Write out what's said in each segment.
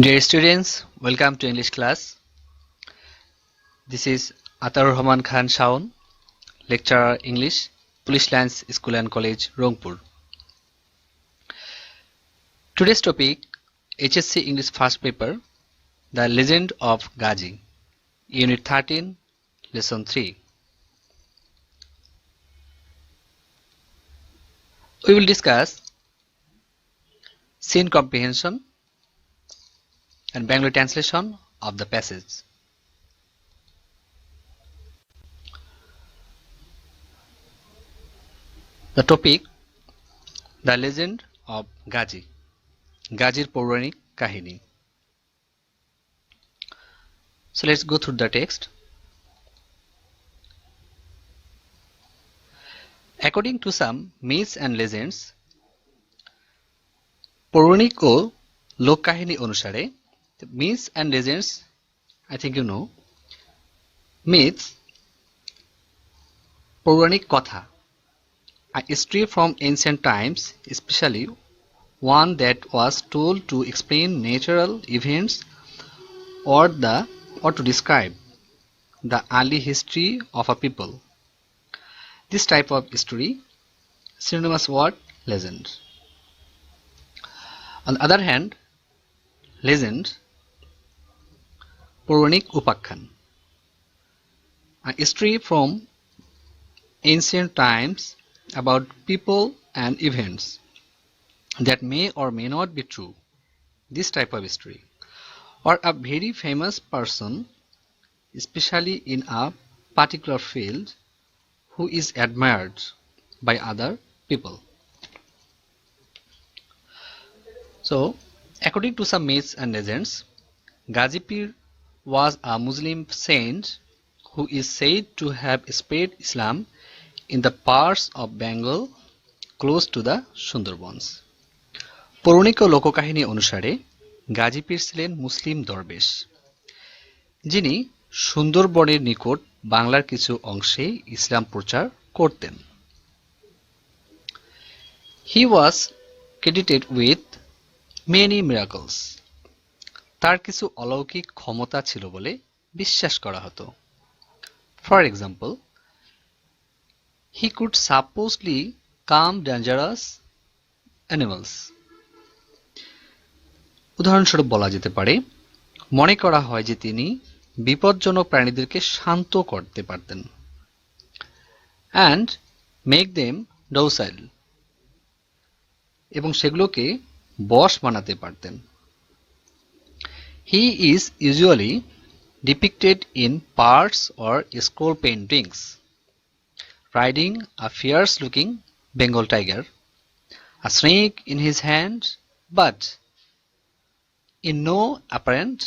Dear students, welcome to English class. This is Atar Rahman Khan Shaun, lecturer English, Police Lines School and College, Rangpur. Today's topic, HSC English First Paper, The Legend of Ghazi, Unit 13, Lesson 3. We will discuss scene comprehension and Bengali translation of the passage. The topic, The Legend of Ghazi, Ghazir পৌরাণিক কাহিনী. So let's go through the text. According to some myths and legends, পৌরাণিক ও লোককাহিনী অনুসারে, myths and legends, I think you know, myths, পৌরাণিক কথা, a history from ancient times, especially one that was told to explain natural events or to describe the early history of a people. This type of story, synonymous word legend. On the other hand, legend, পৌরাণিক উপাখ্যান, a history from ancient times about people and events that may or may not be true. This type of history, or a very famous person, especially in a particular field, who is admired by other people. So, according to some myths and legends, Ghazi Pir was a Muslim saint who is said to have spread Islam in the parts of Bengal close to the Sundarbans. পৌরাণিক ও লোককাহিনী অনুসারে গাজী পীর ছিলেন মুসলিম দরবেশ, যিনি সুন্দরবনের নিকট বাংলার কিছু অংশে ইসলাম প্রচার করতেন। He was credited with many miracles. তার কিছু অলৌকিক ক্ষমতা ছিল বলে বিশ্বাস করা হতো। For example, he could supposedly calm dangerous animals. উদাহরণস্বরূপ বলা যেতে পারে, মনে করা হয় যে তিনি বিপজ্জনক প্রাণীদেরকে শান্ত করতে পারতেন। and make them docile, এবং সেগুলোকে বশ বানাতে পারতেন। He is usually depicted in parts or scroll paintings, riding a fierce-looking Bengal tiger, a snake in his hand, but in no apparent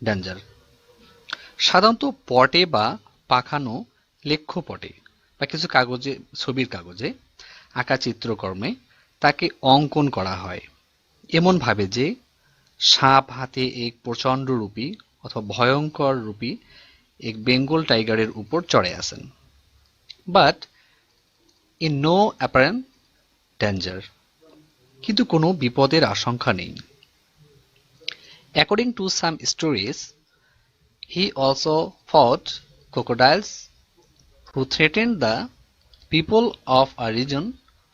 danger. সাধারণত পটে বা পাখানো লেখ্যপটে বা কিছু কাগজে, ছবির কাগজে আঁকা চিত্রকর্মে তাকে অঙ্কন করা হয় এমন ভাবে যে সাপ হাতে এক প্রচণ্ড রূপী অথবা ভয়ঙ্কর রূপী এক বেঙ্গল টাইগারের উপর চড়ে আসেন। But in no apparent danger, কিন্তু কোনো বিপদের আশঙ্কা নেই। According to some stories, he also fought crocodiles who threatened the people of a region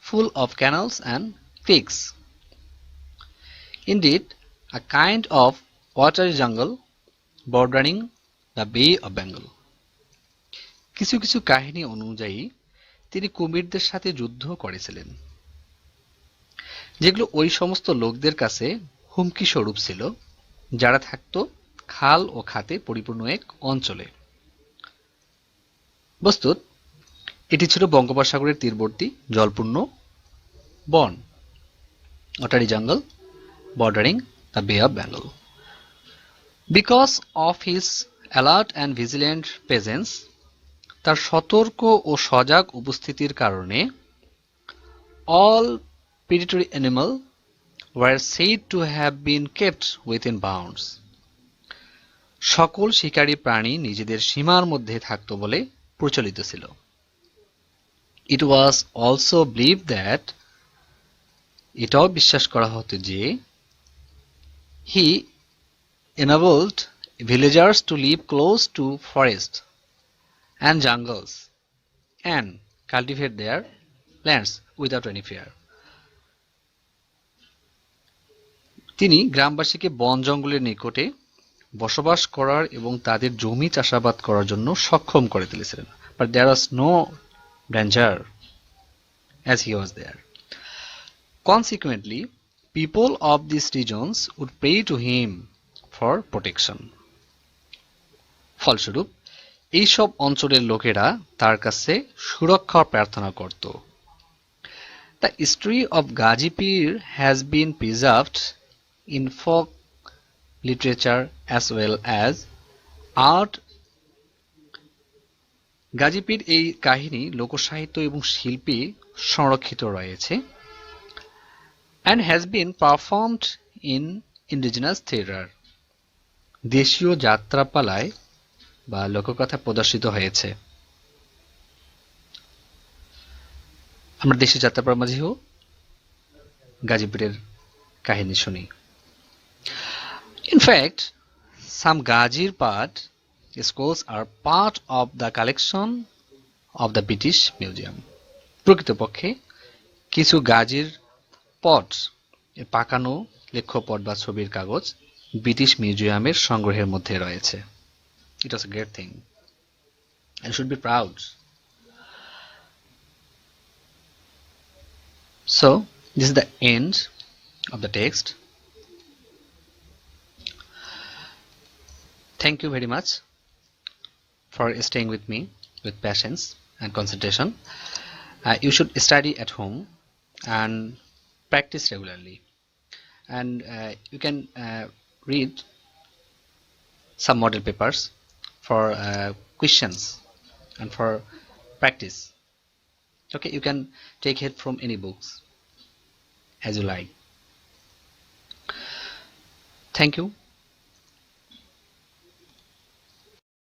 full of canals and creeks. Indeed, a kind of watery jungle bordering the Bay of Bengal. কিছু কিছু কাহিনী অনুযায়ী তিনি কুমিরদের সাথে যুদ্ধ করেছিলেন, যেগুলো ওই সমস্ত লোকদের কাছে হুমকি স্বরূপ ছিল যারা থাকত খাল ও খাতে পরিপূর্ণ এক অঞ্চলে। বস্তুত এটি ছিল বঙ্গোপসাগরের তীরবর্তী জলপূর্ণ বন, ওয়াটারি জঙ্গল বর্ডারিং দ্য বে of Bengal. Because of his alert and vigilant presence, তার সতর্ক ও সজাগ উপস্থিতির কারণে, all predatory animal were said to have been kept within bounds. সকল শিকারী প্রাণী নিজেদের সীমার মধ্যে থাকত বলে প্রচলিত ছিল। It was also believed that, এটাও বিশ্বাস করা হতো যে, He enabled villagers to live close to forests and jungles and cultivate their lands without any fear. তিনি গ্রামবাসীকে বন জঙ্গলের নিকটে বসবাস করার এবং তাদের জমি চাষাবাদ করার জন্য সক্ষম করে তুলেছিলেন। But there was no danger as he was there. Consequently, people of these regions would pray to him for protection. ফলস্বরূপ এইসব অঞ্চলের লোকেরা তার কাছে সুরক্ষা প্রার্থনা করত। The history of Gazipur has been preserved in folk literature as well as art. Gazipur এই কাহিনী লোকসাহিত্য এবং শিল্পে সংরক্ষিত রয়েছে and has been performed in indigenous theatre. দেশীয় যাত্রাপালায় বা লোককথা প্রদর্শিত হয়েছে। আমরা দেশীয় যাত্রাপালার মাঝেও গাজীপুরের কাহিনী শুনি। In fact, some Gazipur scrolls are part of the collection of the British Museum. প্রকৃতপক্ষে কিছু গাজীর পট পাকানো লেখ্যপট বা ছবির কাগজ ব্রিটিশ মিউজিয়ামের সংগ্রহের মধ্যে রয়েছে। It was a great thing and should be proud. So, this is the end of the text. Thank you very much for staying with me with patience and concentration. You should study at home and practice regularly. And you can read some model papers for questions and for practice. Okay, you can take it from any books as you like. Thank you.